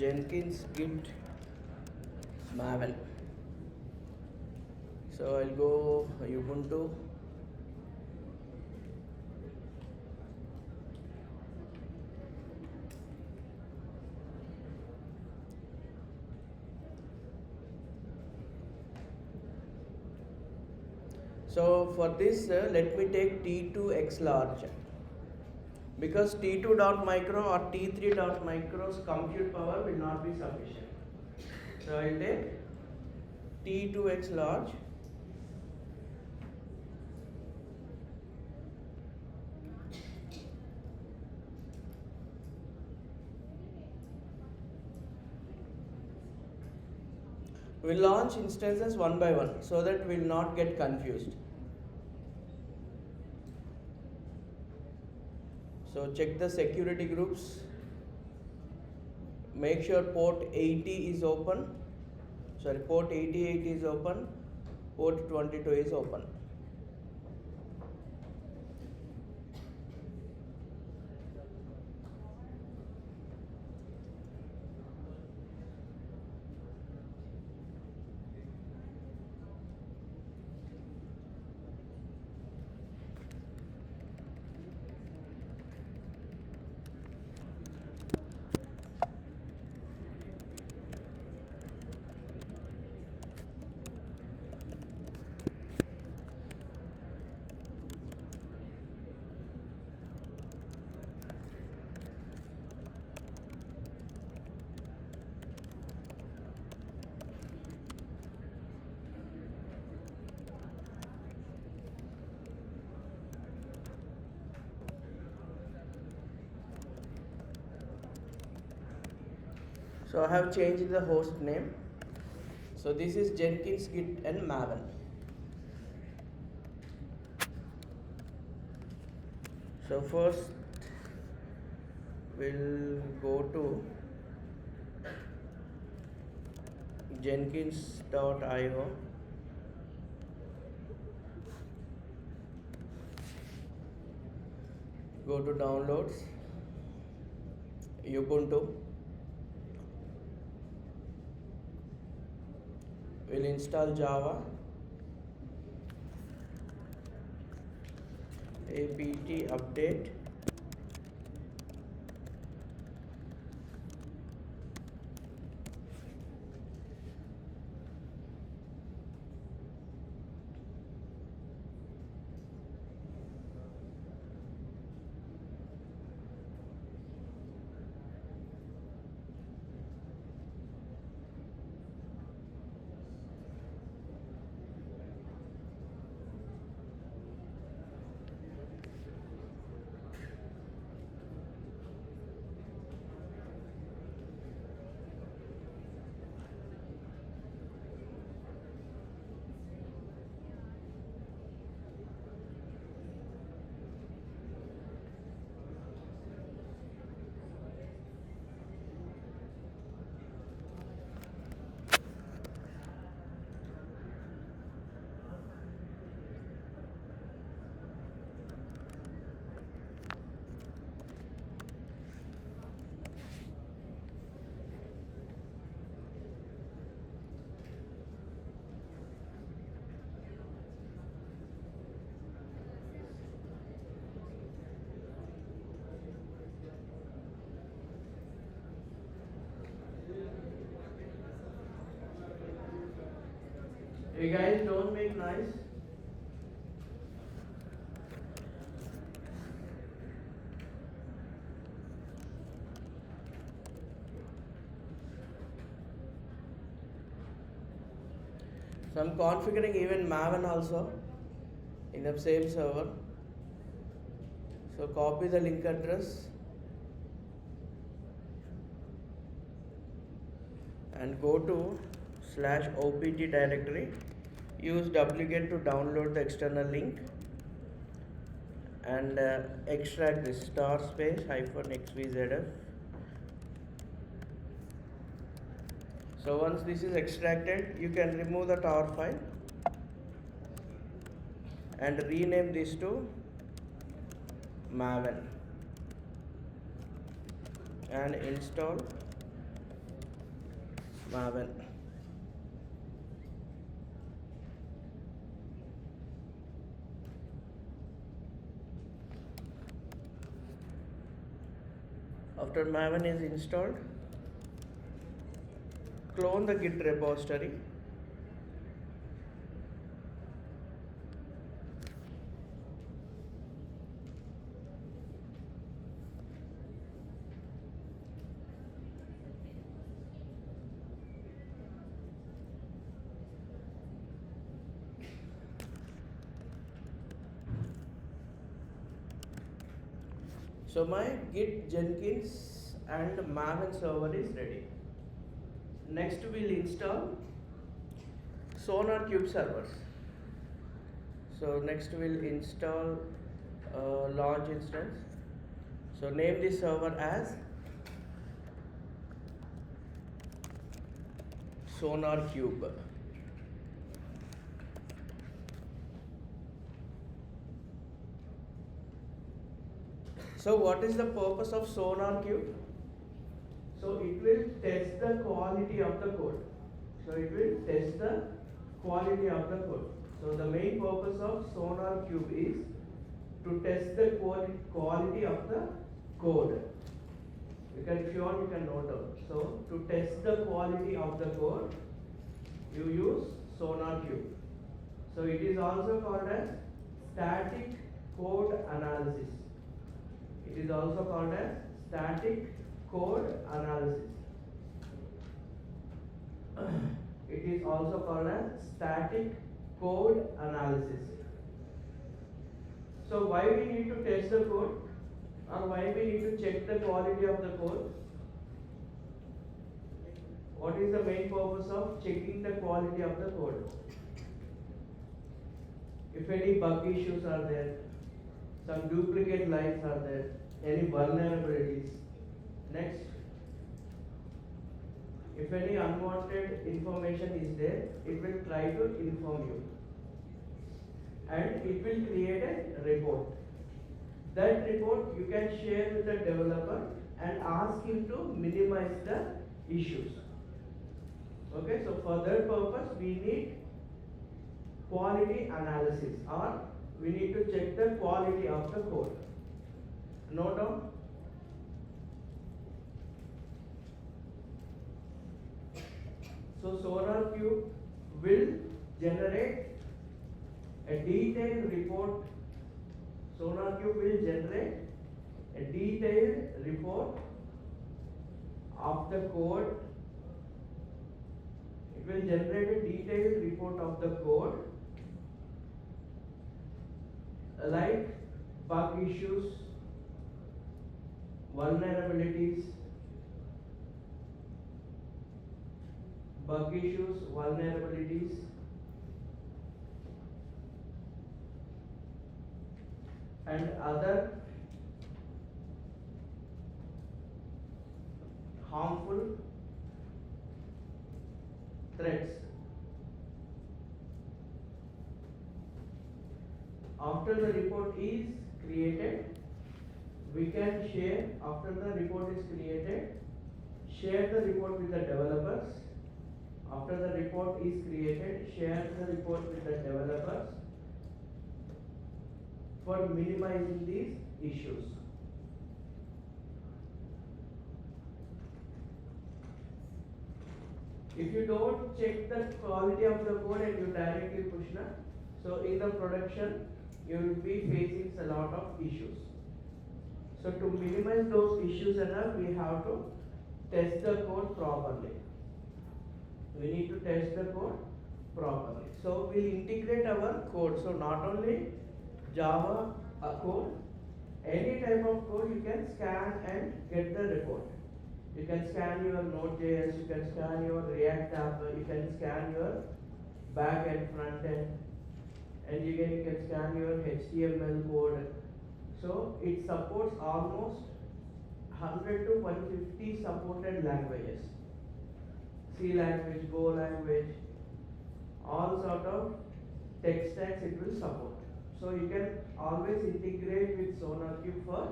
Jenkins git maven. So I'll go Ubuntu. So for this, let me take T2x large, because T2.micro or T3.micro's compute power will not be sufficient. So I'll take T2x large. We'll launch instances one by one so that we'll not get confused. So check the security groups. Make sure port 80 is open. Sorry, port 88 is open. Port 22 is open. So I have changed the host name. So this is Jenkins git and maven. So first we'll go to jenkins.io. Go to downloads, Ubuntu. We'll install Java, apt update, You guys don't make noise. So I'm configuring even maven also in the same server. So copy the link address and go to /opt directory. Use wget to download the external link and extract this *xvzf. So once this is extracted, you can remove the tar file and rename this to maven and install Maven. After Maven is installed, clone the Git repository. So my Git Jenkins and Maven server is ready. Next we'll install Sonar Cube servers. So next we'll install launch instance. So name this server as Sonar Cube. So what is the purpose of Sonar Cube? So it will test the quality of the code. So it will test the quality of the code. So the main purpose of Sonar Cube is to test the quality of the code. If you want, you can note down. So to test the quality of the code, you use Sonar Cube. So it is also called as static code analysis. It is also called as static code analysis. It is also called as static code analysis. So why we need to test the code, or why we need to check the quality of the code? What is the main purpose of checking the quality of the code? If any bug issues are there, some duplicate lines are there, any vulnerabilities. Next, if any unwanted information is there, it will try to inform you. And it will create a report. That report you can share with the developer and ask him to minimize the issues. Okay, so for that purpose we need quality analysis, or we need to check the quality of the code. Note down. So Sonar Cube will generate a detailed report. Sonar Cube will generate a detailed report of the code. It will generate a detailed report of the code, like bug issues, vulnerabilities, and other harmful threats. After the report is created, we can share, after the report is created, share the report with the developers. After the report is created, share the report with the developers for minimizing these issues. If you don't check the quality of the code and you directly push now, so in the production you will be facing a lot of issues. So to minimize those issues we have to test the code properly. We need to test the code properly. So we'll integrate our code. So not only Java code, any type of code you can scan and get the report. You can scan your Node.js, you can scan your React app, you can scan your back end, front end, and you can scan your HTML code. So it supports almost 100 to 150 supported languages. C language, Go language, all sort of tech stacks it will support. So you can always integrate with SonarCube for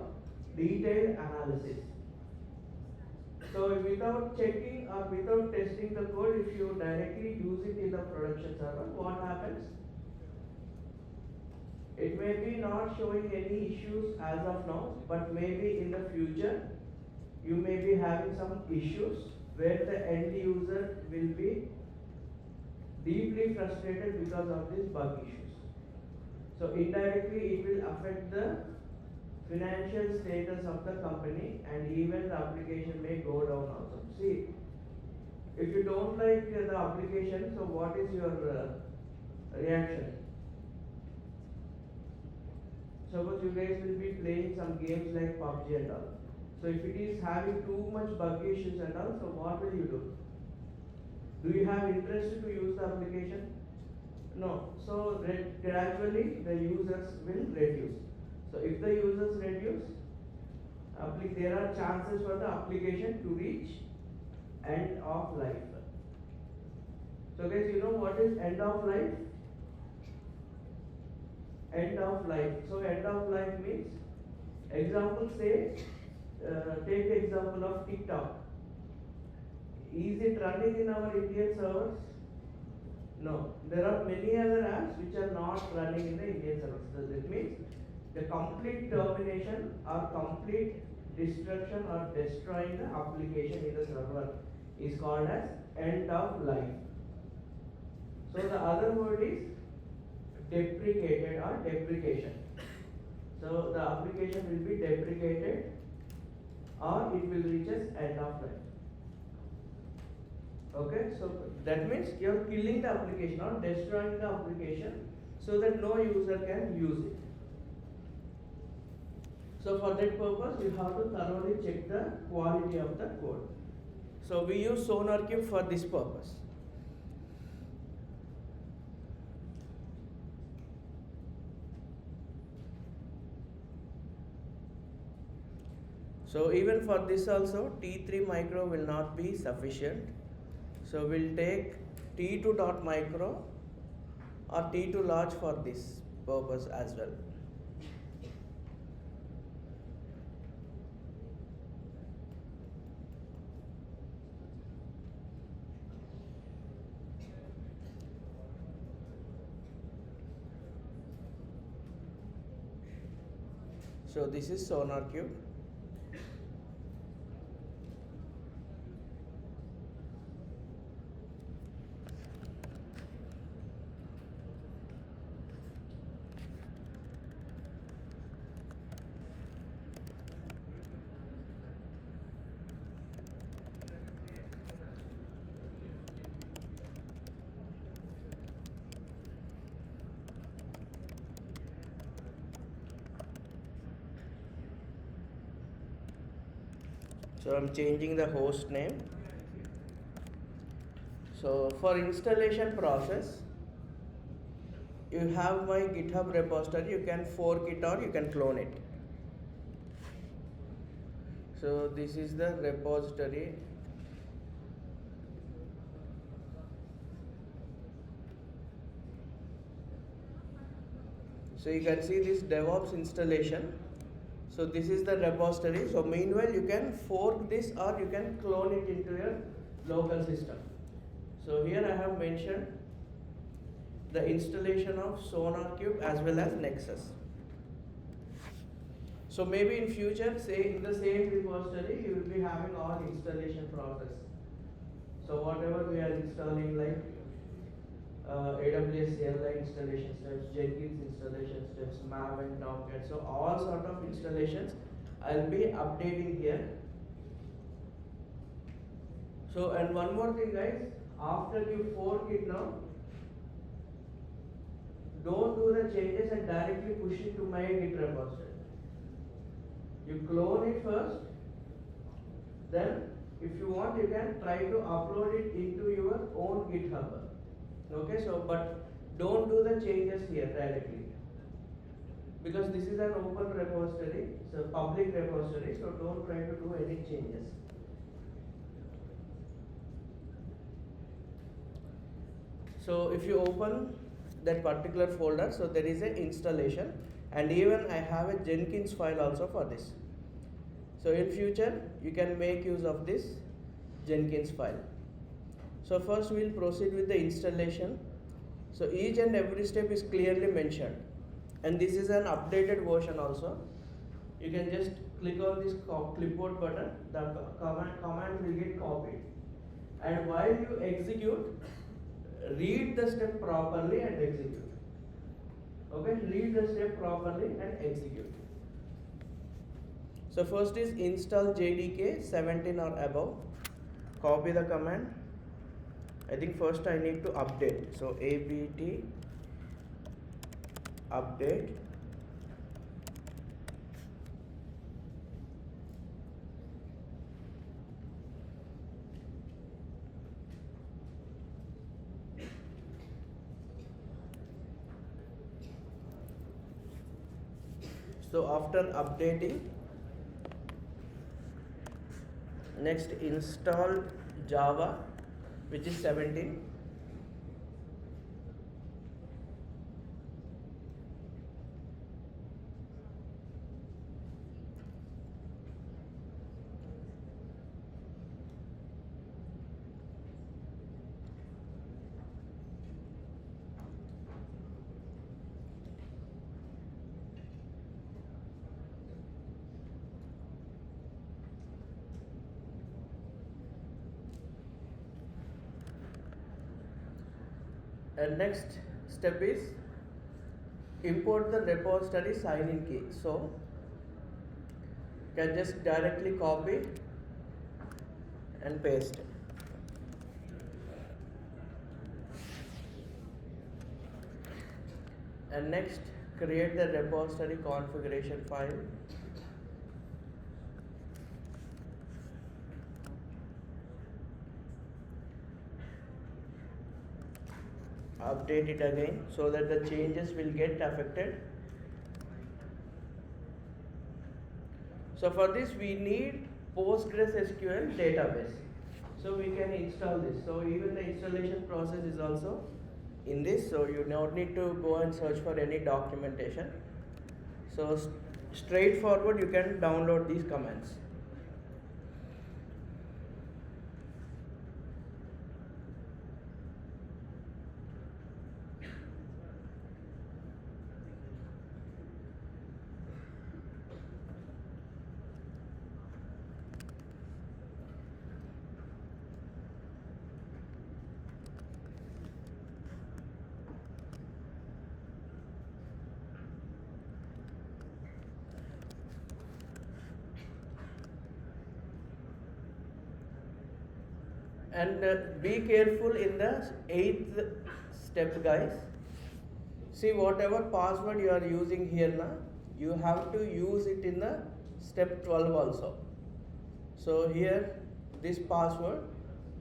detailed analysis. So without checking or without testing the code, if you directly use it in the production server, what happens? It may be not showing any issues as of now, but maybe in the future you may be having some issues where the end user will be deeply frustrated because of these bug issues. So indirectly it will affect the financial status of the company, and even the application may go down also. See, if you don't like the application, so what is your reaction? Suppose you guys will be playing some games like PUBG and all. So if it is having too much bug issues and all, so what will you do? Do you have interest to use the application? No. So gradually the users will reduce. So if the users reduce, there are chances for the application to reach end of life. So guys, you know what is end of life? End of life. So end of life means, example say, take the example of TikTok. Is it running in our Indian servers? No. There are many other apps which are not running in the Indian servers. So that means the complete termination or complete destruction or destroying the application in the server is called as end of life. So the other word is deprecated or deprecation. So the application will be deprecated or it will reach as end of life. Okay, so that means you are killing the application or destroying the application so that no user can use it. So for that purpose, you have to thoroughly check the quality of the code. So we use SonarQube for this purpose. So even for this also, T3 micro will not be sufficient. So we'll take T2.micro or T2 large for this purpose as well. So this is SonarQube. So I'm changing the host name. So for installation process, you have my GitHub repository. You can fork it or you can clone it. So this is the repository. So you can see this DevOps installation. So this is the repository. So meanwhile you can fork this or you can clone it into your local system. So here I have mentioned the installation of SonarQube as well as Nexus. So maybe in future, say in the same repository, you will be having all installation process. So whatever we are installing, like AWS CLI installation steps, Jenkins installation steps, Maven, Docker, so all sort of installations I'll be updating here. So and one more thing guys, after you fork it now, don't do the changes and directly push it to my Git repository. You clone it first, then if you want you can try to upload it into your own GitHub. Okay, so but don't do the changes here directly, because this is an open repository, it's a public repository, so don't try to do any changes. So if you open that particular folder, so there is an installation, and even I have a Jenkins file also for this. So in future you can make use of this Jenkins file. So first we will proceed with the installation. So each and every step is clearly mentioned, and this is an updated version also. You can just click on this clipboard button, the command will get copied, and while you execute, read the step properly and execute. Okay, read the step properly and execute. So first is install JDK 17 or above. Copy the command. I think first I need to update. So apt update. So after updating, next install Java, which is 17. And next step is import the repository sign-in key. So you can just directly copy and paste. And next, create the repository configuration file. Update it again so that the changes will get affected. So for this we need PostgreSQL database. So we can install this. So even the installation process is also in this. So you don't need to go and search for any documentation. So straightforward you can download these commands. And be careful in the 8th step, guys. See, whatever password you are using here now, you have to use it in the step 12 also. So here, this password,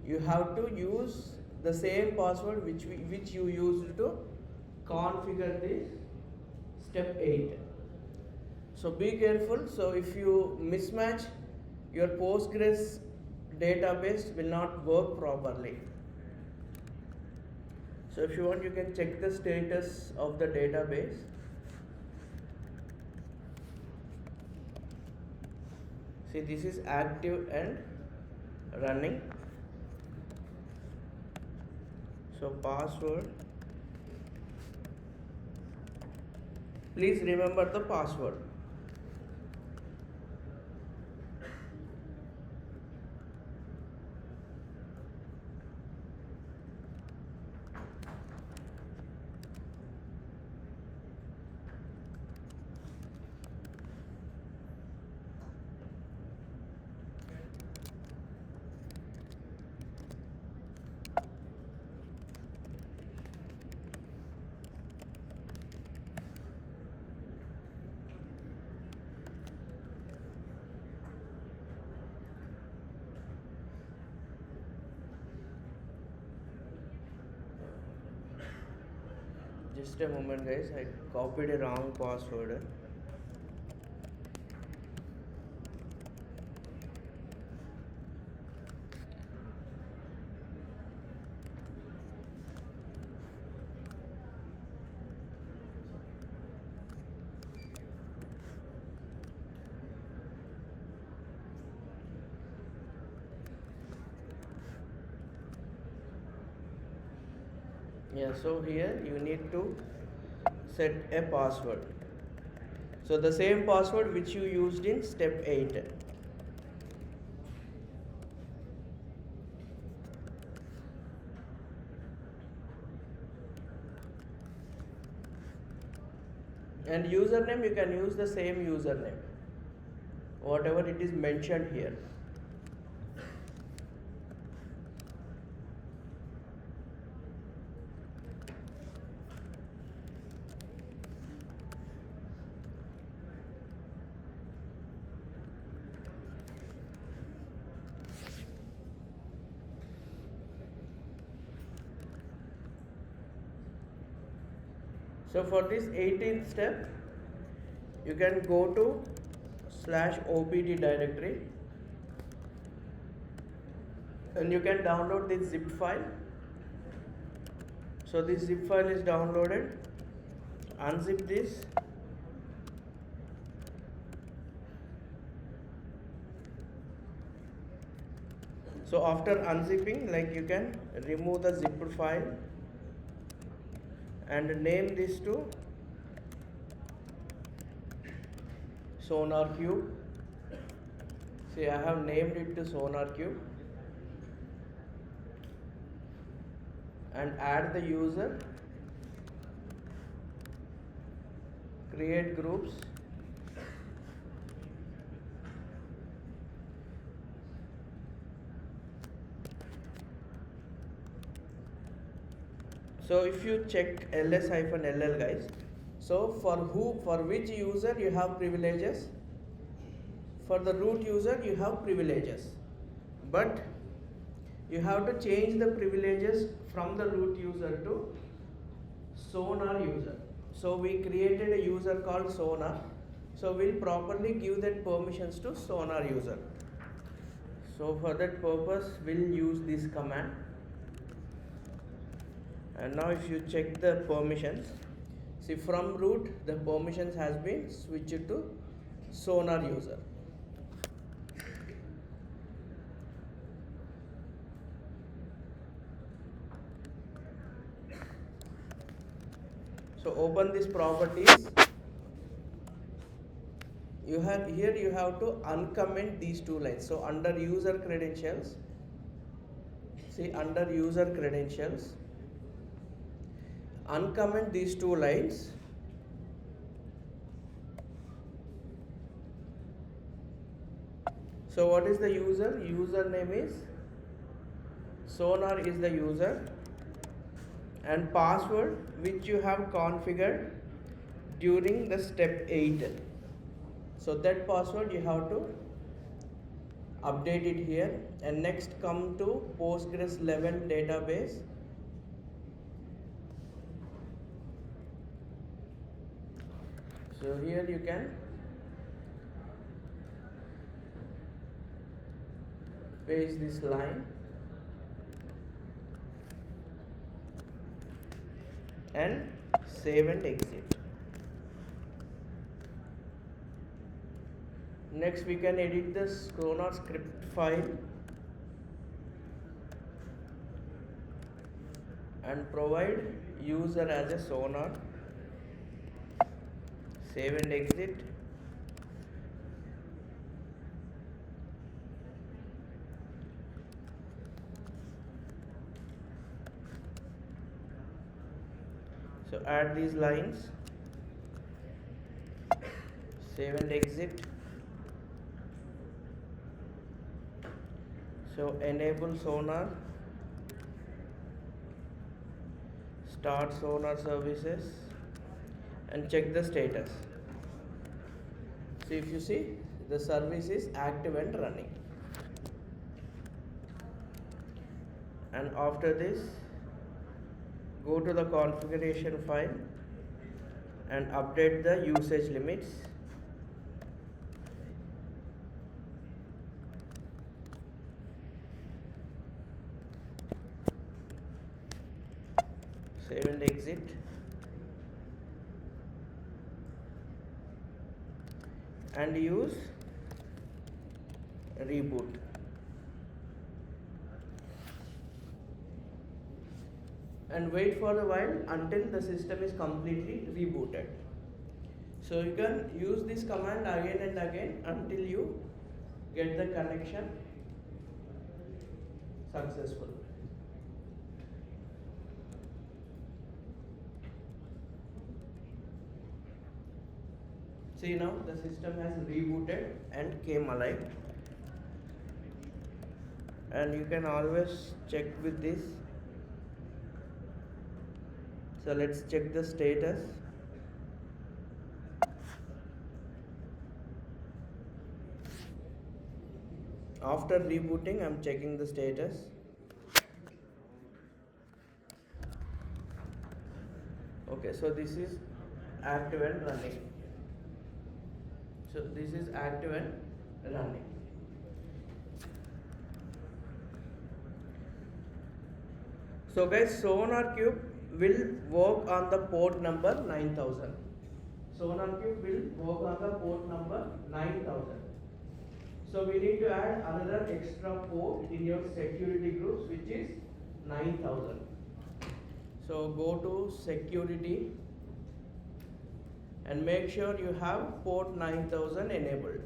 you have to use the same password which you used to configure this step 8. So be careful. So if you mismatch, your Postgres database will not work properly. So if you want, you can check the status of the database. See, this is active and running. So password, please remember the password. Just a moment, guys. I copied a wrong password. Yeah, so here you need to set a password. So the same password which you used in step 8. And username, you can use the same username, whatever it is mentioned here. So for this 18th step, you can go to /opd directory and you can download this zip file. So this zip file is downloaded. Unzip this. So after unzipping, like, you can remove the zipped file and name this to Sonar Cube. See, I have named it to Sonar Cube. And add the user, create groups, so if you check ls-ll guys, so for which user you have privileges? For the root user you have privileges, but you have to change the privileges from the root user to Sonar user. So we created a user called Sonar. So we'll properly give that permissions to Sonar user. So for that purpose, we'll use this command. And now if you check the permissions, see, from root the permissions has been switched to Sonar user. So open these properties. You have to uncomment these two lines. So under user credentials, see, under user credentials, uncomment these two lines. So what is the user? Username is Sonar is the user, and password which you have configured during the step 8. So that password you have to update it here. And next come to Postgres 11 database. So here you can paste this line and save and exit. Next we can edit the Sonar script file and provide user as a Sonar. Save and exit. So add these lines, save and exit. So enable Sonar, start Sonar services and check the status. So if you see, the service is active and running. And after this, go to the configuration file and update the usage limits. Save and exit. And use reboot. and wait for a while until the system is completely rebooted. So you can use this command again and again until you get the connection successful. See, now the system has rebooted and came alive, and you can always check with this. So let's check the status. After rebooting, I'm checking the status. Okay, so this is active and running. So this is active and running. So guys, Sonar Cube will work on the port number 9000. Sonar Cube will work on the port number 9000. So we need to add another extra port in your security groups, which is 9000. So go to security and make sure you have port 9000 enabled.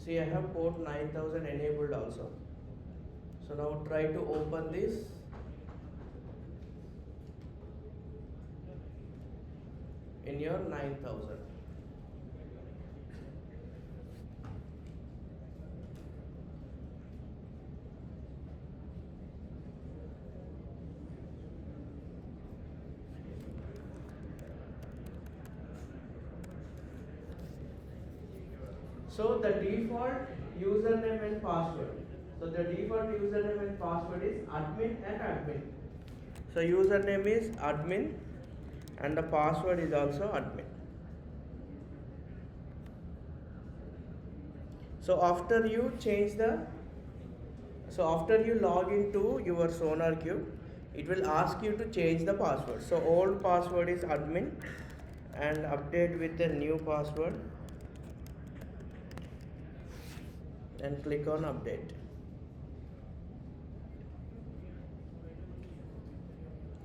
See, I have port 9000 enabled also. So now try to open this. In your 9000. So the default username and password. So the default username and password is admin and admin. So username is admin and the password is also admin. So after you log into your Sonar Cube, it will ask you to change the password. So old password is admin and update with the new password and click on update.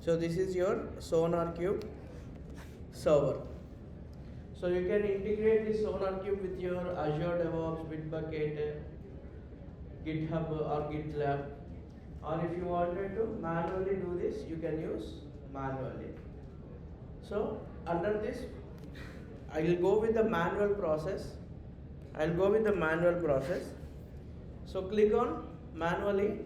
So this is your Sonar Cube server. So you can integrate this Sonar Cube with your Azure DevOps, Bitbucket, GitHub or GitLab. Or if you wanted to manually do this, you can use manually. So under this, I will go with the manual process. So click on manually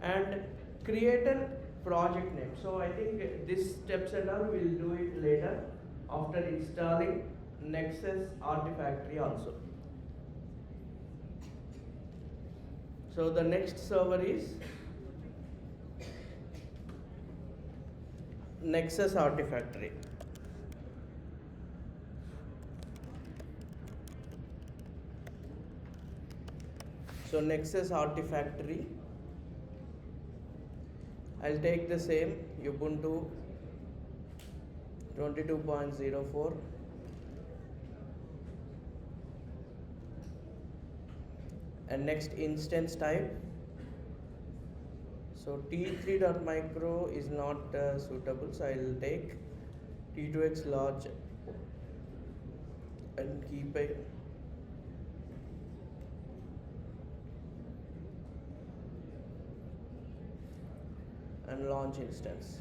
and create a project name. So I think this steps and all we'll do it later after installing Nexus Artifactory also. So the next server is Nexus Artifactory. So Nexus Artifactory, I'll take the same Ubuntu 22.04 and next instance type. So t3.micro is not suitable, so I'll take t2x large and keep it. And launch instance.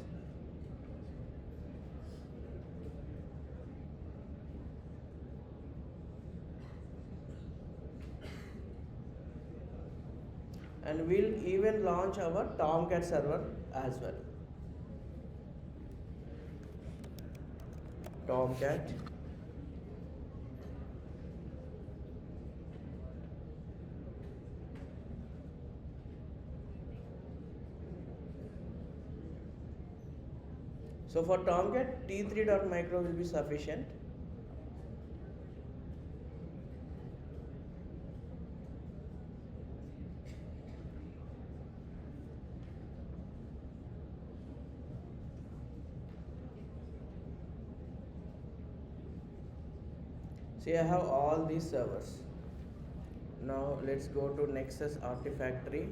And we'll even launch our Tomcat server as well. Tomcat. So for Tomcat, t3.micro will be sufficient. See, I have all these servers. Now let's go to Nexus Artifactory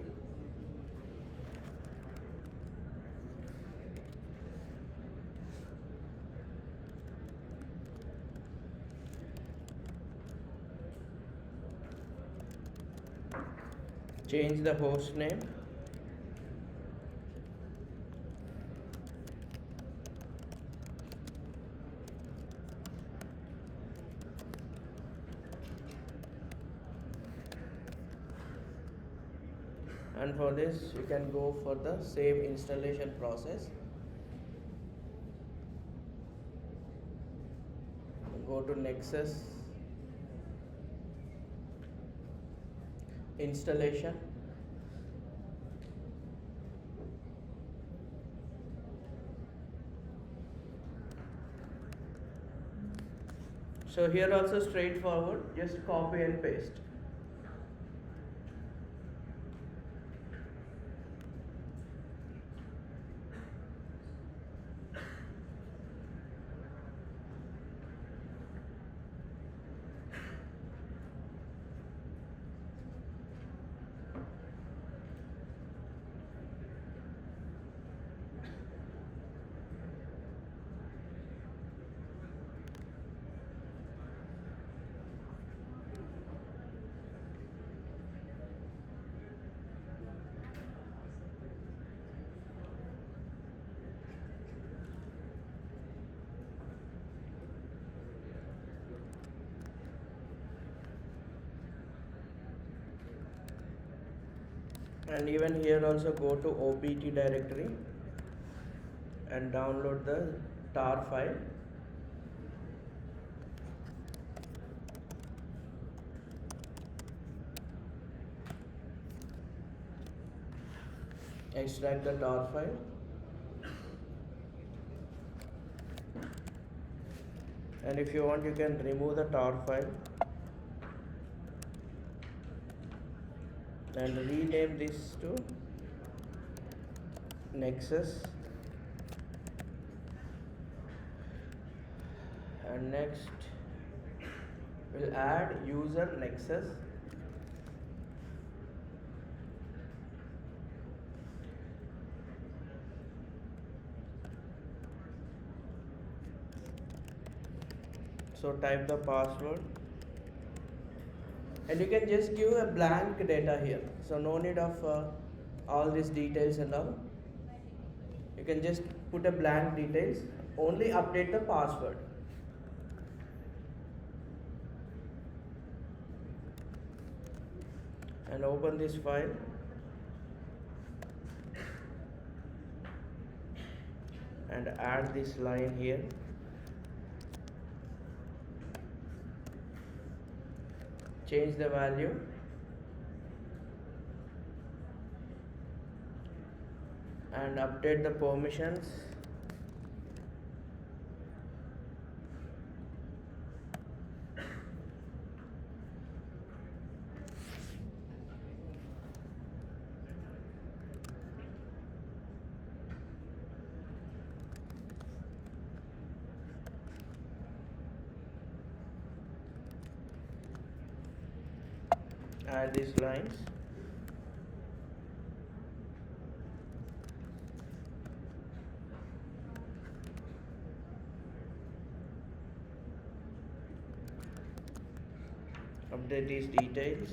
change the host name, and for this you can go for the same installation process. Go to Nexus installation, so here also straightforward, just copy and paste. And even here also go to opt directory and download the tar file. Extract the tar file, and if you want you can remove the tar file and rename this to Nexus, and next we'll add user Nexus, so type the password, and you can just give a blank data here, so no need of all these details and all. You can just put a blank details, only update the password. And open this file and add this line here. Change the value and update the permissions. Add these lines. Update these details.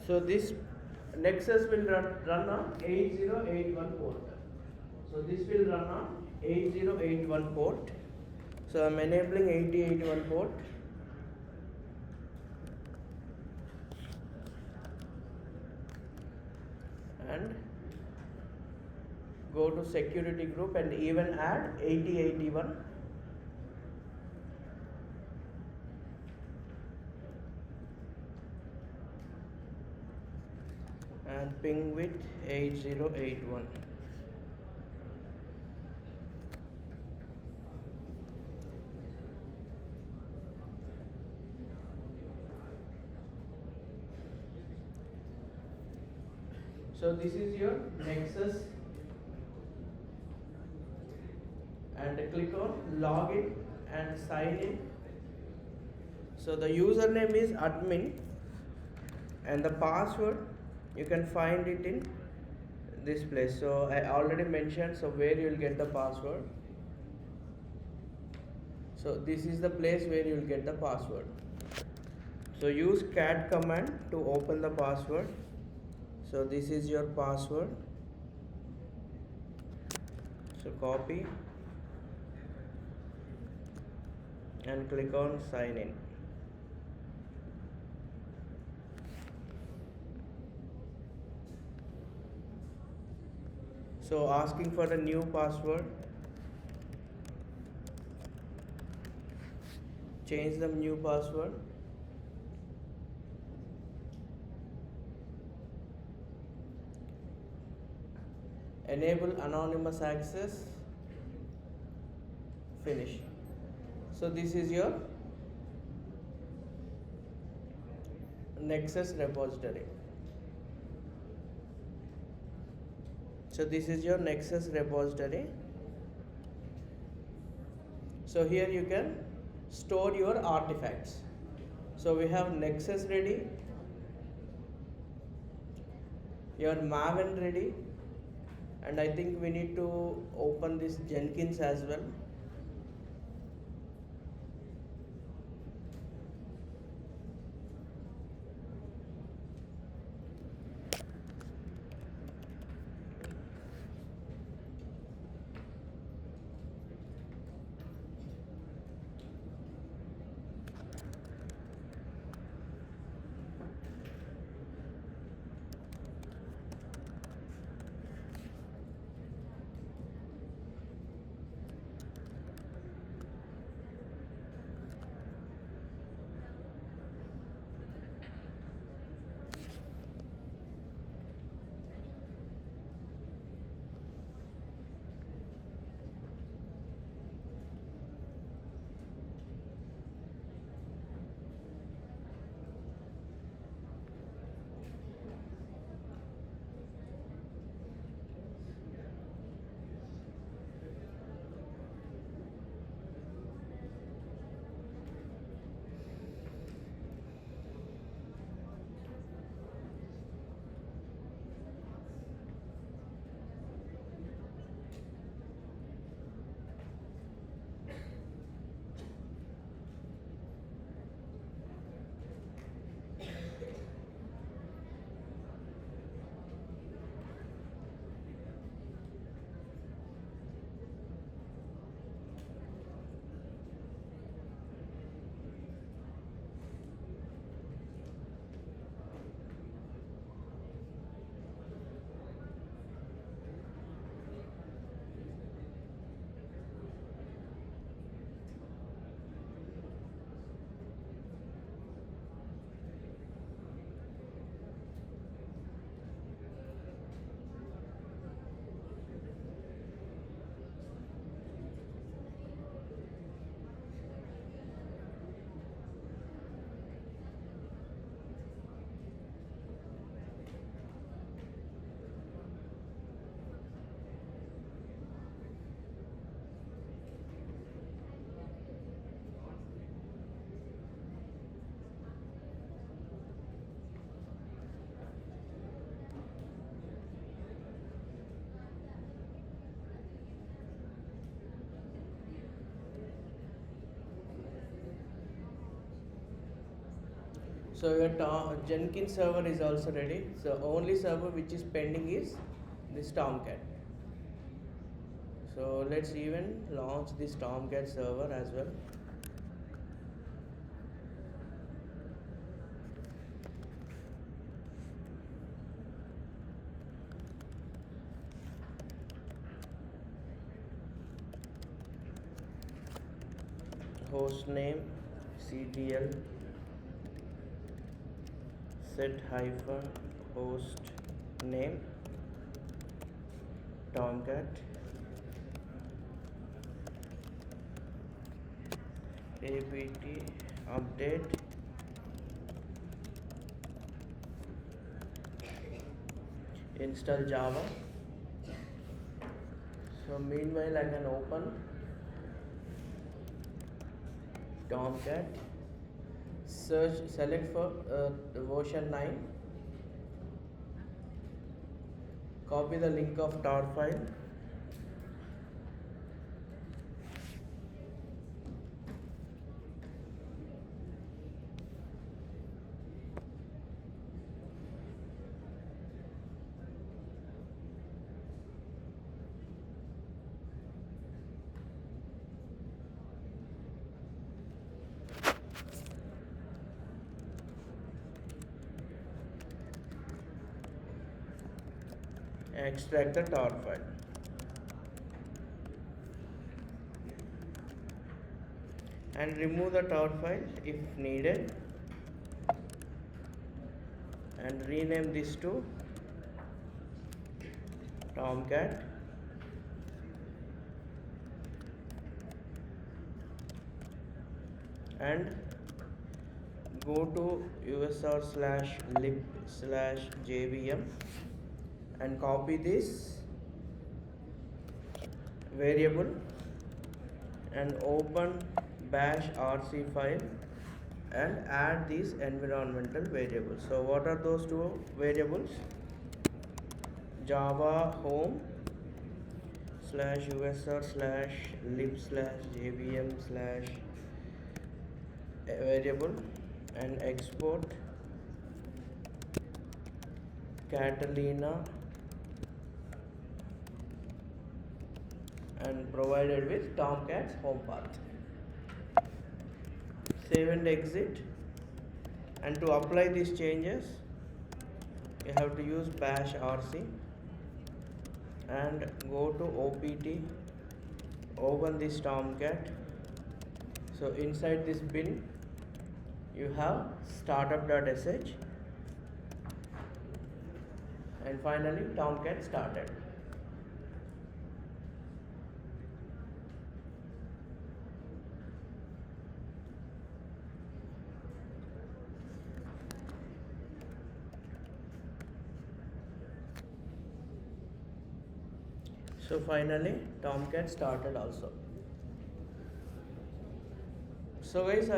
So this Nexus will run on 8081 port. So this will run on 8081 port. So I'm enabling 8081 port. And go to security group and even add 8081. And ping with 8081. So this is your Nexus, and click on login and sign in. So the username is admin and the password you can find it in this place. So I already mentioned, so where you will get the password. So this is the place where you will get the password. So use cat command to open the password. So this is your password. So copy and click on sign in. So asking for a new password. Change the new password. Enable anonymous access. Finish. So this is your Nexus repository. So this is your Nexus repository. So here you can store your artifacts. So we have Nexus ready, your Maven ready, and I think we need to open this Jenkins as well. So your Jenkins server is also ready. So only server which is pending is this Tomcat. So let's even launch this Tomcat server as well. Host name ctl set hyphen host name Tomcat apt update install Java. So meanwhile I can open Tomcat, search, select for the version 9, copy the link of tar file, extract the tar file, and remove the tar file if needed, and rename this to Tomcat, and go to usr/lib/jvm and copy this variable and open bash rc file and add these environmental variables. So what are those two variables? Java home /usr/lib/jvm/ variable, and export Catalina and provided with Tomcat's home path. Save and exit, and to apply these changes you have to use bash rc and go to opt, open this Tomcat. So inside this bin you have startup.sh, and finally Tomcat started. So finally Tomcat started also. So guys,